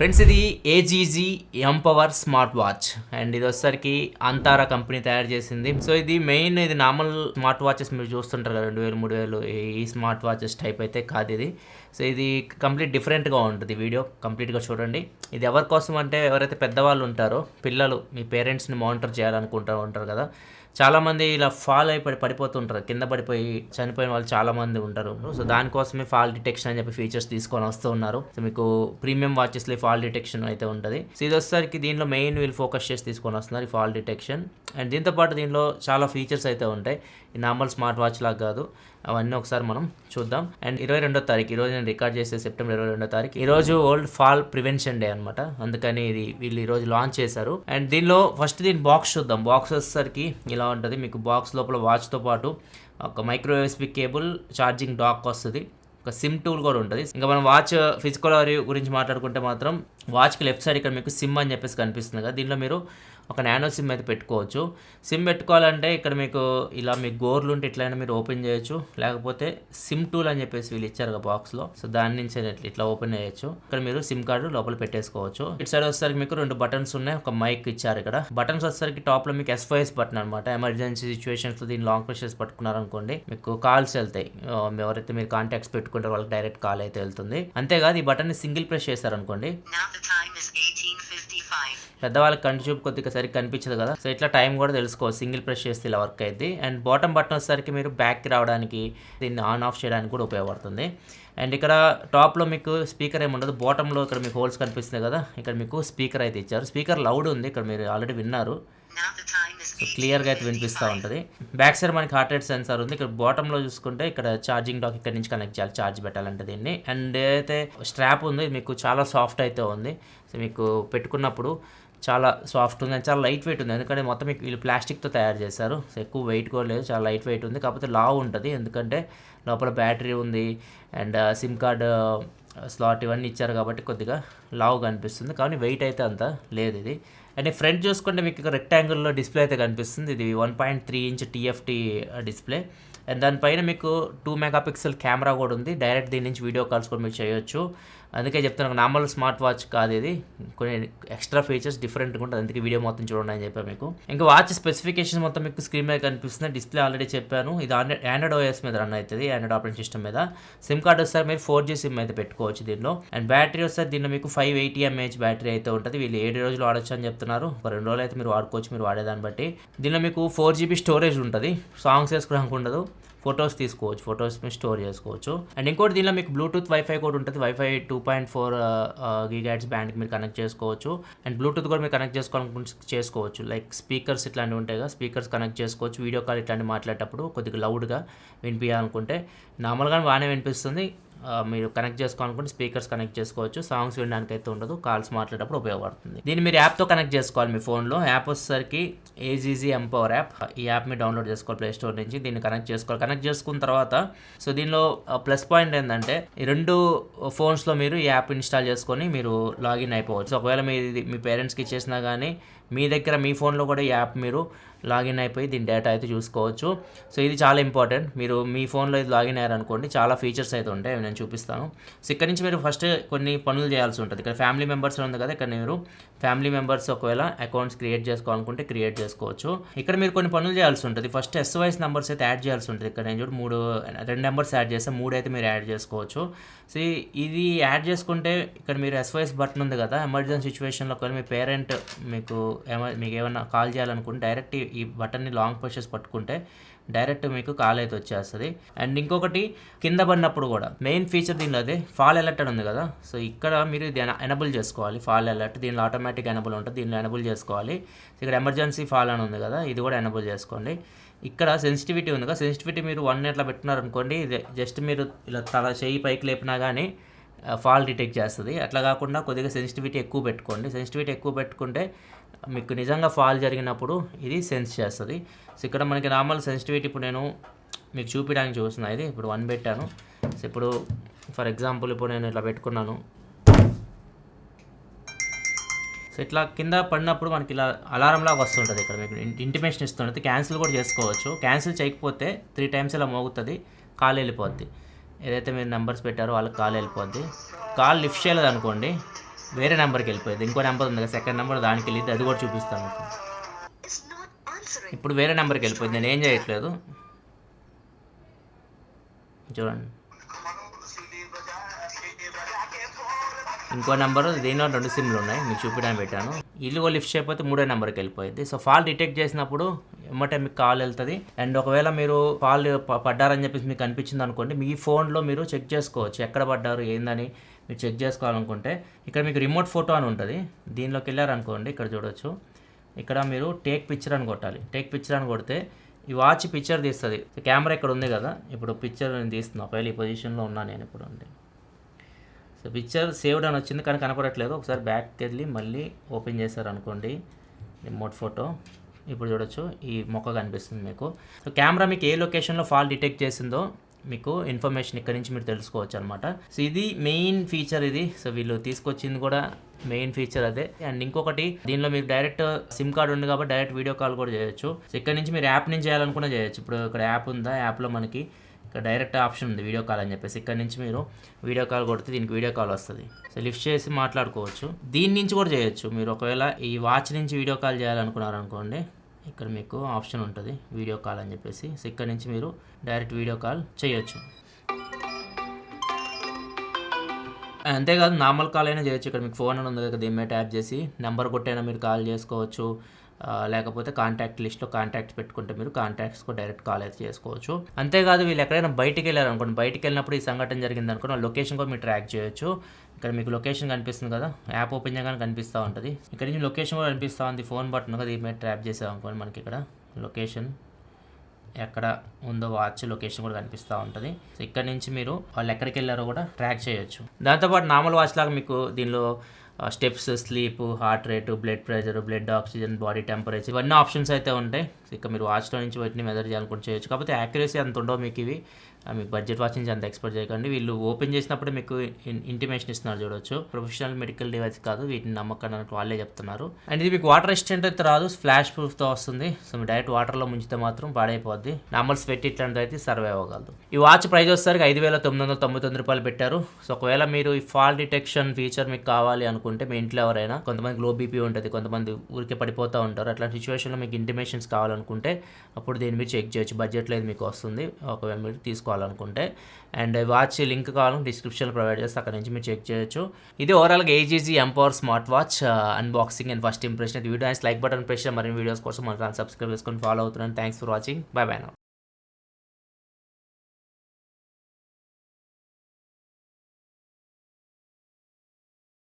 Friends ఇది AGEasy empower smart watch and ఇది వచ్చేసరికి అంతారా కంపెనీ తయారు చేసింది. సో ఇది మెయిన్ ఇది నార్మల్ స్మార్ట్ వాచెస్ మీరు చూస్తుంటారు కదా 2000 3000 ఈ స్మార్ట్ వాచెస్ టైప్ అయితే కాదు ఇది. సో ఇది కంప్లీట్ డిఫరెంట్గా ఉంటుంది. వీడియో కంప్లీట్గా చూడండి. ఇది ఎవరి కోసం అంటే ఎవరైతే పెద్దవాళ్ళు ఉంటారో పిల్లలు మీ పేరెంట్స్ని మానిటర్ చేయాలనుకుంటారు కదా, చాలామంది ఇలా ఫాల్ అయిపోయి పడిపోతుంటారు, కింద పడిపోయి చనిపోయిన వాళ్ళు చాలామంది ఉంటారు. సో దానికోసమే ఫాల్ డిటెక్షన్ అని చెప్పి ఫీచర్స్ తీసుకొని వస్తూ ఉన్నారు. సో మీకు ప్రీమియం వాచెస్లో ఫాల్ డిటెక్షన్ అయితే ఉంటుంది. సో ఇది వచ్చేసరికి దీనిలో మెయిన్ వీళ్ళు ఫోకస్ చేసి తీసుకొని వస్తున్నారు ఈ ఫాల్ డిటెక్షన్. అండ్ దీంతోపాటు దీనిలో చాలా ఫీచర్స్ అయితే ఉంటాయి. ఈ నార్మల్ స్మార్ట్ వాచ్ లాగా కాదు, అవన్నీ ఒకసారి మనం చూద్దాం. అండ్ 22వ తారీఖు ఈరోజు నేను రికార్డ్ చేసే సెప్టెంబర్ 22వ తారీఖు ఈరోజు వరల్డ్ ఫాల్ ప్రివెన్షన్ డే అనమాట. అందుకని ఇది వీళ్ళు ఈరోజు లాంచ్ చేశారు. అండ్ దీనిలో ఫస్ట్ దీని బాక్స్ చూద్దాం. బాక్స్ వచ్చేసరికి ఇలా ఉంటుంది. మీకు బాక్స్ లోపల వాచ్తో పాటు ఒక micro USB cable, charging dock వస్తుంది, ఒక సిమ్ టూల్ కూడా ఉంటుంది. ఇంకా మనం వాచ్ ఫిజికల్ గురించి మాట్లాడుకుంటే మాత్రం వాచ్కి లెఫ్ట్ సైడ్ ఇక్కడ మీకు సిమ్ అని చెప్పేసి కనిపిస్తుంది కదా, దీనిలో మీరు ఒక నానో సిమ్ అయితే పెట్టుకోవచ్చు. సిమ్ పెట్టుకోవాలంటే ఇక్కడ మీకు ఇలా మీకు గోర్లు ఉంటే ఇట్లయినా మీరు ఓపెన్ చేయొచ్చు, లేకపోతే సిమ్ టూల్ అని చెప్పేసి వీళ్ళు ఇచ్చారు కదా బాక్స్లో, సో దాని నుంచి ఇట్లా ఓపెన్ చేయొచ్చు. ఇక్కడ మీరు సిమ్ కార్డు లోపల పెట్టేసుకోవచ్చు. ఇటు సైడ్ వచ్చేసరికి మీకు 2 బటన్స్ ఉన్నాయి, ఒక మైక్ ఇచ్చారు. ఇక్కడ బటన్స్ వచ్చేసరికి టాప్లో మీకు SOS బటన్ అనమాట. ఎమర్జెన్సీ సిచ్యువేషన్స్లో దీన్ని లాంగ్ ప్రెషర్స్ పట్టుకున్నారనుకోండి మీకు కాల్స్ వెళ్తాయి. ఎవరైతే మీరు కాంటాక్ట్స్ పెట్టుకుంటారో వాళ్ళకి డైరెక్ట్ కాల్ అయితే వెళ్తుంది. అంతేకాదు ఈ బటన్ని సింగిల్ ప్రెస్ చేశారనుకోండి, పెద్దవాళ్ళకి కంటి చూపు కొద్దిగా సరిగ్గా కనిపించదు కదా, సో ఇట్లా టైం కూడా తెలుసుకోవచ్చు. సింగిల్ ప్రెస్ చేస్తే ఇలా వర్క్ అయింది. అండ్ బాటమ్ బటన్ వచ్చేసరికి మీరు బ్యాక్కి రావడానికి, దీన్ని ఆన్ ఆఫ్ చేయడానికి కూడా ఉపయోగపడుతుంది. అండ్ ఇక్కడ టాప్లో మీకు స్పీకర్ ఏమి ఉండదు, బాటంలో ఇక్కడ మీకు హోల్స్ కనిపిస్తుంది కదా, ఇక్కడ మీకు స్పీకర్ అయితే ఇచ్చారు. స్పీకర్ లౌడ్ ఉంది, ఇక్కడ మీరు ఆల్రెడీ విన్నారు, సో క్లియర్గా అయితే వినిపిస్తూ ఉంటుంది. బ్యాక్ సైడ్ మనకి హార్ట్ రేట్ సెన్సార్ ఉంది. ఇక్కడ బాటంలో చూసుకుంటే ఇక్కడ ఛార్జింగ్ డాక్ ఇక్కడ నుంచి కనెక్ట్ చేయాలి ఛార్జ్ పెట్టాలంటే దీన్ని. అండ్ ఏదైతే స్ట్రాప్ ఉంది మీకు చాలా సాఫ్ట్ అయితే ఉంది. సో మీకు పెట్టుకున్నప్పుడు చాలా సాఫ్ట్ ఉంది అండ్ చాలా లైట్ వెయిట్ ఉంది, ఎందుకంటే మొత్తం మీకు వీళ్ళు ప్లాస్టిక్తో తయారు చేశారు. సో ఎక్కువ వెయిట్ కూడా లేదు, చాలా లైట్ వెయిట్ ఉంది. కాకపోతే లావ్ ఉంటుంది, ఎందుకంటే లోపల బ్యాటరీ ఉంది అండ్ సిమ్ కార్డ్ స్లాట్ ఇవన్నీ ఇచ్చారు కాబట్టి కొద్దిగా లావ్ కనిపిస్తుంది, కానీ వెయిట్ అయితే అంత లేదు ఇది. అండ్ ఫ్రంట్ చూసుకుంటే మీకు ఇక్కడ రెక్టాంగిల్లో డిస్ప్లే అయితే కనిపిస్తుంది. ఇది 1.3 ఇంచ్ TFT డిస్ప్లే. అండ్ దానిపైన మీకు 2 మెగాపిక్సెల్ కెమెరా కూడా ఉంది. డైరెక్ట్ దీని నుంచి వీడియో కాల్స్ కూడా మీరు చేయొచ్చు. అందుకే చెప్తున్నాను నార్మల్ స్మార్ట్ వాచ్ కాదు ఇది, కొన్ని ఎక్స్ట్రా ఫీచర్స్ డిఫరెంట్గా ఉంటుంది. అందుకే వీడియో మొత్తం చూడండి అని చెప్పాను మీకు. ఇంకా వాచ్ స్పెసిఫికేషన్ మొత్తం మీకు స్క్రీన్ మీద కనిపిస్తుంది. డిస్ప్లే ఆల్రెడీ చెప్పాను, ఇది ఆండ్రాయిడ్ OS మీద రన్ అవుతుంది, ఆండ్రాయిడ్ ఆపరేటింగ్ సిస్టమ్ మీద. సిమ్ కార్డ్ వస్తే మీరు 4G సిమ్ అయితే పెట్టుకోవచ్చు దీనిలో. అండ్ బ్యాటరీ వస్తే దీనిలో మీకు 580 mAh బ్యాటరీ అయితే ఉంటుంది. వీళ్ళు 7 రోజులు వాడచ్చు అని చెప్తున్నారు, ఒక 2 రోజులు అయితే మీరు వాడుకోవచ్చు మీరు వాడేదాన్ని బట్టి. దీనిలో మీకు 4GB స్టోరేజ్ ఉంటుంది, సాంగ్స్ వేసుకోవడానికి ఉండదు, ఫొటోస్ తీసుకోవచ్చు, ఫొటోస్ మీరు స్టోర్ చేసుకోవచ్చు. అండ్ ఇంకోటి దీనిలో మీకు బ్లూటూత్ వైఫై కూడా ఉంటుంది. వైఫై 2.4 GHz బ్యాండ్కి మీరు కనెక్ట్ చేసుకోవచ్చు. అండ్ బ్లూటూత్ కూడా మీరు కనెక్ట్ చేసుకోవచ్చు, లైక్ స్పీకర్స్ ఇట్లాంటివి ఉంటాయి కదా, స్పీకర్స్ కనెక్ట్ చేసుకోవచ్చు. వీడియో కాల్ ఇట్లాంటివి మాట్లాడేటప్పుడు కొద్దిగా లౌడ్గా వినిపించాలనుకుంటే నార్మల్గా బాగానే వినిపిస్తుంది. మీరు కనెక్ట్ చేసుకోవాలనుకుంటే స్పీకర్స్ కనెక్ట్ చేసుకోవచ్చు. సాంగ్స్ వినడానికి అయితే ఉండదు, కాల్స్ మాట్లాడేటప్పుడు ఉపయోగపడుతుంది. దీన్ని మీరు యాప్తో కనెక్ట్ చేసుకోవాలి మీ ఫోన్లో. యాప్ వచ్చేసరికి AGEasy ఎంపవర్ యాప్. ఈ యాప్ మీరు డౌన్లోడ్ చేసుకోవాలి ప్లే స్టోర్ నుంచి. దీన్ని కనెక్ట్ చేసుకోవాలి. కనెక్ట్ చేసుకున్న తర్వాత సో దీనిలో ప్లస్ పాయింట్ ఏంటంటే ఈ 2 ఫోన్స్లో మీరు ఈ యాప్ ఇన్స్టాల్ చేసుకొని మీరు లాగిన్ అయిపోవచ్చు. ఒకవేళ మీ పేరెంట్స్కి ఇచ్చేసినా కానీ మీ దగ్గర మీ ఫోన్లో కూడా ఈ యాప్ మీరు లాగిన్ అయిపోయి దీని డేటా అయితే చూసుకోవచ్చు. సో ఇది చాలా ఇంపార్టెంట్. మీరు మీ ఫోన్లో ఇది లాగిన్ అయ్యారనుకోండి, చాలా ఫీచర్స్ అయితే ఉంటాయి, నేను చూపిస్తాను. సో ఇక్కడ నుంచి మీరు ఫస్ట్ కొన్ని పనులు చేయాల్సి ఉంటుంది. ఇక్కడ ఫ్యామిలీ మెంబర్స్ ఉంది కదా, ఇక్కడ మీరు ఫ్యామిలీ మెంబర్స్ ఒకవేళ అకౌంట్స్ క్రియేట్ చేసుకోవాలనుకుంటే క్రియేట్ చేసుకోవచ్చు. ఇక్కడ మీరు కొన్ని పనులు చేయాల్సి ఉంటుంది. ఫస్ట్ SOS నెంబర్స్ అయితే యాడ్ చేయాల్సి ఉంటుంది. ఇక్కడ నేను 2 నెంబర్స్ యాడ్ చేస్తే 3 అయితే మీరు యాడ్ చేసుకోవచ్చు. సో ఇది యాడ్ చేసుకుంటే ఇక్కడ మీరు SOS బటన్ ఉంది కదా, ఎమర్జెన్సీ సిచ్యువేషన్లో ఒకవేళ మీ పేరెంట్ మీకు ఏమైనా కాల్ చేయాలనుకుంటే డైరెక్ట్ ఈ బటన్ని లాంగ్ ప్రెషర్స్ పట్టుకుంటే డైరెక్ట్ మీకు కాల్ అయితే వచ్చేస్తుంది. అండ్ ఇంకొకటి కింద పడినప్పుడు కూడా మెయిన్ ఫీచర్ దీనిలో అదే ఫాల్ అలర్ట్ అని ఉంది కదా, సో ఇక్కడ మీరు ఇది ఎనబుల్ చేసుకోవాలి. ఫాల్ అలర్ట్ దీనిలో ఆటోమేటిక్ ఎనబుల్ ఉంటుంది, దీనిలో ఎనబుల్ చేసుకోవాలి. ఇక్కడ ఎమర్జెన్సీ ఫాల్ అని ఉంది కదా, ఇది కూడా ఎనబుల్ చేసుకోండి. ఇక్కడ సెన్సిటివిటీ ఉంది కదా, సెన్సిటివిటీ మీరు 1 ఇట్లా పెట్టుకున్నారనుకోండి, ఇది జస్ట్ మీరు ఇలా చెయ్యి పైకి లేపినా కానీ ఫాల్ డిటెక్ట్ చేస్తుంది. అట్లా కాకుండా కొద్దిగా సెన్సిటివిటీ ఎక్కువ పెట్టుకోండి. సెన్సిటివిటీ ఎక్కువ పెట్టుకుంటే మీకు నిజంగా ఫాల్ జరిగినప్పుడు ఇది సెన్స్ చేస్తుంది. సో ఇక్కడ మనకి నార్మల్ సెన్సిటివిటీ ఇప్పుడు నేను మీకు చూపించడానికి చూస్తున్నాను. ఇది ఇప్పుడు 1 పెట్టాను. సో ఇప్పుడు ఫర్ ఎగ్జాంపుల్ ఇప్పుడు నేను ఇట్లా పెట్టుకున్నాను. సో ఇట్లా కింద పడినప్పుడు మనకి ఇలా అలారం లాగా వస్తుంటుంది, ఇక్కడ మీకు ఇంటిమేషన్ ఇస్తుంటుంది. క్యాన్సిల్ కూడా చేసుకోవచ్చు. క్యాన్సిల్ చేయకపోతే 3 times ఇలా మోగుతుంది, కాల్ వెళ్ళిపోద్ది. ఏదైతే మీరు నెంబర్స్ పెట్టారో వాళ్ళకి కాల్ వెళ్ళిపోద్ది. కాల్ లిఫ్ట్ చేయలేదు అనుకోండి, వేరే నెంబర్కి వెళ్ళిపోయింది. ఇంకో నెంబర్ ఉంది కదా, సెకండ్ నెంబర్, దానికి వెళ్ళింది, అది కూడా చూపిస్తాను మీకు. ఇప్పుడు వేరే నెంబర్కి వెళ్ళిపోయింది, నేను ఏం చేయట్లేదు చూడండి. ఇంకో నెంబర్, దీనిలో 2 సిమ్లు ఉన్నాయి, మీకు చూపించడానికి పెట్టాను. ఇల్లు లిఫ్ట్ చేయకపోతే 3వ నెంబర్కి వెళ్ళిపోయింది. సో ఫాల్ డిటెక్ట్ చేసినప్పుడు ఎమ్మటే మీకు కాల్ వెళ్తుంది. అండ్ ఒకవేళ మీరు కాల్ పడ్డారని చెప్పేసి మీకు అనిపించింది అనుకోండి, మీ ఫోన్లో మీరు చెక్ చేసుకోవచ్చు ఎక్కడ పడ్డారు ఏందని. మీరు చెక్ చేసుకోవాలనుకుంటే ఇక్కడ మీకు రిమోట్ ఫోటో అని ఉంటుంది, దీనిలోకి వెళ్ళారనుకోండి, ఇక్కడ చూడొచ్చు. ఇక్కడ మీరు టేక్ పిక్చర్ అని కొట్టాలి. టేక్ పిక్చర్ అని కొడితే ఈ వాచ్ పిక్చర్ తీస్తుంది. కెమెరా ఇక్కడ ఉంది కదా, ఇప్పుడు పిక్చర్ నేను తీస్తున్నాను. ఒకవేళ ఈ పొజిషన్లో ఉన్నా నేను ఇప్పుడు ఉంది. సో పిక్చర్ సేవ్డ్ అని వచ్చింది కానీ కనపడట్లేదు. ఒకసారి బ్యాక్కి వెళ్ళి మళ్ళీ ఓపెన్ చేశారనుకోండి రిమోట్ ఫోటో, ఇప్పుడు చూడొచ్చు ఈ మొక్క కనిపిస్తుంది మీకు. సో కెమెరా మీకు ఏ లొకేషన్లో ఫాల్ డిటెక్ట్ చేసిందో మీకు ఇన్ఫర్మేషన్ ఇక్కడ నుంచి మీరు తెలుసుకోవచ్చు అనమాట. సో ఇది మెయిన్ ఫీచర్ ఇది. సో వీళ్ళు తీసుకొచ్చింది కూడా మెయిన్ ఫీచర్ అదే. అండ్ ఇంకొకటి, దీనిలో మీరు డైరెక్ట్ సిమ్ కార్డ్ ఉంది కాబట్టి డైరెక్ట్ వీడియో కాల్ కూడా చేయొచ్చు. సో ఇక్కడ నుంచి మీరు యాప్ నుంచి చేయాలనుకున్నా చేయొచ్చు. ఇప్పుడు ఇక్కడ యాప్ ఉందా, యాప్లో మనకి ఇక్కడ డైరెక్ట్ ఆప్షన్ ఉంది వీడియో కాల్ అని చెప్పేసి. ఇక్కడ నుంచి మీరు వీడియో కాల్ కొడితే దీనికి వీడియో కాల్ వస్తుంది. సో లిఫ్ట్ చేసి మాట్లాడుకోవచ్చు. దీని నుంచి కూడా చేయొచ్చు. మీరు ఒకవేళ ఈ వాచ్ నుంచి వీడియో కాల్ చేయాలనుకున్నారనుకోండి, ఇక్కడ మీకు ఆప్షన్ ఉంటుంది వీడియో కాల్ అని చెప్పేసి. సో ఇక్కడ నుంచి మీరు డైరెక్ట్ వీడియో కాల్ చేయొచ్చు. అంతేకాదు నార్మల్ కాల్ అయినా చేయొచ్చు. ఇక్కడ మీకు ఫోన్ అని ఉంది కదా, దీని మీద ట్యాప్ చేసి నెంబర్ కొట్టైనా మీరు కాల్ చేసుకోవచ్చు. లేకపోతే కాంటాక్ట్ లిస్ట్లో కాంటాక్ట్స్ పెట్టుకుంటే మీరు కాంటాక్ట్స్కు డైరెక్ట్ కాల్ అయితే చేసుకోవచ్చు. అంతేకాదు వీళ్ళు ఎక్కడైనా బయటికి వెళ్ళారనుకోండి, బయటికి వెళ్ళినప్పుడు ఈ సంఘటన జరిగింది అనుకోండి, ఆ లొకేషన్ కూడా మీరు ట్రాక్ చేయొచ్చు. ఇక్కడ మీకు లొకేషన్ కనిపిస్తుంది కదా, యాప్ ఓపెన్ చేయగానే కనిపిస్తూ ఉంటుంది. ఇక్కడ నుంచి లొకేషన్ కూడా కనిపిస్తూ ఉంది, ఫోన్ బటన్ కదా, దీని మీద ట్రాప్ చేసాం అనుకోండి, మనకి ఇక్కడ లొకేషన్ ఎక్కడ ఉందో వాచ్ లొకేషన్ కూడా కనిపిస్తూ ఉంటుంది. సో ఇక్కడ నుంచి మీరు వాళ్ళు ఎక్కడికి వెళ్ళారో కూడా ట్రాక్ చేయొచ్చు. దాంతోపాటు నార్మల్ వాచ్ లాగా మీకు దీనిలో steps, sleep, heart rate, blood pressure, blood oxygen, body temperature, ఇవన్నీ ఆప్షన్స్ అయితే ఉంటాయి. ఇక మీరు వాచ్లో నుంచి వాటిని మెజర్ చేయాలనుకుంటే చేయొచ్చు. కాకపోతే యాక్యురసీ అంత ఉండవు మీకు ఇవి. మీకు బడ్జెట్ వాచ్ నుంచి అంత ఎక్స్పెక్ట్ చేయకండి. వీళ్ళు ఓపెన్ చేసినప్పుడు మీకు ఇంటిమేషన్ ఇస్తున్నారు చూడొచ్చు. ప్రొఫెషనల్ మెడికల్ డివైస్ కాదు, వీటిని నమ్మకాన్ని వాళ్ళే చెప్తున్నారు. అండ్ ఇది మీకు వాటర్ రెసిస్టెంట్ అయితే రాదు, ఫ్లాష్ ప్రూఫ్తో వస్తుంది. సో మీరు డైరెక్ట్ వాటర్లో ముంచితే మాత్రం పాడైపోద్ది. నార్మల్ స్వెట్ ఇట్లాంటిది అయితే సర్వే అవ్వగలదు. ఈ వాచ్ ప్రైస్ వచ్చేసరికి 5,999 రూపాయలు పెట్టారు. సో ఒకవేళ మీరు ఈ ఫాల్ డిటెక్షన్ ఫీచర్ మీకు కావాలి అనుకుంటే, మీ ఇంట్లో ఎవరైనా కొంతమంది లో బీపీ ఉంటుంది, కొంతమంది ఊరికే పడిపోతూ ఉంటారు, అట్లాంటి సిచ్యువేషన్లో మీకు ఇంటిమేషన్స్ కావాలనుకుంటే అప్పుడు దీన్ని మీరు చెక్ చేయొచ్చు. బడ్జెట్లో ఇది మీకు వస్తుంది ఒకవేళ మీరు తీసుకోవాలనుకుంటే. అండ్ వాచ్ లింక్ కావాలని డిస్క్రిప్షన్లో ప్రొవైడ్ చేస్తే అక్కడ నుంచి మీరు చెక్ చేయొచ్చు. ఇది ఓవరాల్గా AGEasy empower smart watch unboxing and first impression. Video like button press మరిన్ని వీడియోస్ కోసం మన ఛానల్ సబ్స్క్రైబ్ చేసుకొని ఫాలో అవుతున్నాను. Thanks for watching. By by now.